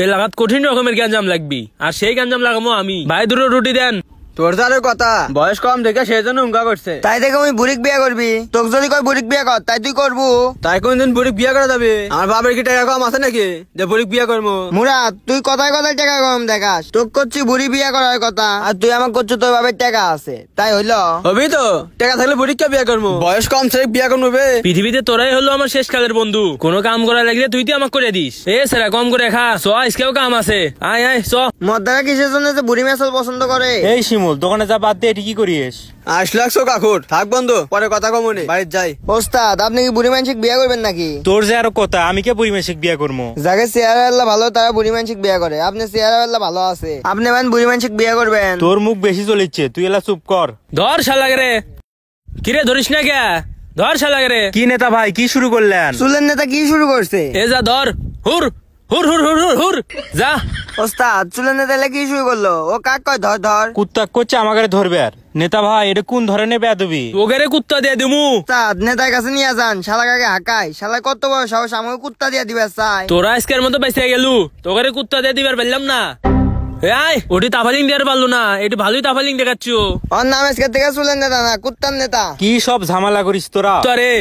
এলাকাত কঠিন রকমের গ্যাঞ্জাম লাগবি, আর সেই গ্যাঞ্জাম লাগামো আমি। ভাই দুটো রুটি দেন। তোর যারে কথা বয়স কম দেখে সেই জন্য উঙ্গা করছে, তাই দেখে আমি বুড়িক বিয়া করবি? তোকে যদি কই বুড়িক বিয়া কর তাই তুই করবো? তাই কোনদিন বুড়িক বিয়া করা যাবে? আমার বাবার কি টাকা কম আছে নাকি যে বুড়িক বিয়া করবো? মুরাদ তুই কথায় কথায় টাকা কম দেখাস। তোকে করছি বুড়ি বিয়া করার কথা, আর তুই আমাকে করছিস তোর বাবার টাকা আছে তাই হইলো? হবি তো, টাকা থাকলে বুড়িক কে বিয়া করবো? বয়স কম সে বিয়া করবো। পৃথিবীতে তোরাই হলো আমার শেষ কালের বন্ধু। কোনো কাম করা লাগলে তুই তো আমাকে করে দিস। এ সেরা কম করে খা, চ আজকেও কাম আছে। আয় আয় চ। মদ্দারা কিসের জন্য যে বুড়ি মেসাল পছন্দ করে? এই শিমুল, দোকানে যা বাদ দিয়ে এটি কি করিস? আসলাকছো কাকুর, থাক বন্ধু, পরে কথা কমনে, বাড়ির যাই। ওস্তাদ আপনি কি বুড়ি মানসিক বিয়া করবেন নাকি? তোর যে আরো কথা, আমি কে বুড়ি মানসিক বিয়া করবো? যাকে চেহারা আল্লাহ ভালো তারা বুড়ি মানসিক বিয়া করে। আপনি চেহারা আল্লাহ ভালো আছে, আপনি মান বুড়ি মানসিক বিয়া করবেন? তোর মুখ বেশি চলিচ্ছে, তুই এলা চুপ কর। ধর শালাকে রে। কিরে ধরিস না কে? ধর শালাকে রে। কি নেতা ভাই, কি শুরু করলেন? চুলের নেতা কি শুরু করছে? এ যা ধর, হুর হুর হুর হুর হুর হুর যা। ওস্তাদ চুলের নেতা কি শুরু করলো? ও কাক কয় ধর ধর? কুত্তা করছে আমাকে ধরবে। আর নেতা ভাই এটা কোন ধরনের বেয়াদবি? তোকে রে কুত্তা দিয়ে দিমু। ওস্তাদ নেতার কাছে নিয়ে যান, শালা কাকে হাঁকায়। শালা কত বড় সাহস আমাকে কুত্তা দিয়ে দিবে চাই? তোরা আজকের মতো বেঁচে গেলু, তোকে রে কুত্তা দিয়ে দিবার পারলাম না। আয় ওটি তাফালিং দেওয়ার পারলো না, এটি ভালোই তাফালিং দেখাচ্ছ। ওর নাম আজকে থেকে চুলের নেতা না, কুত্তার নেতা। কি সব ঝামেলা করিস তোরা? তোরে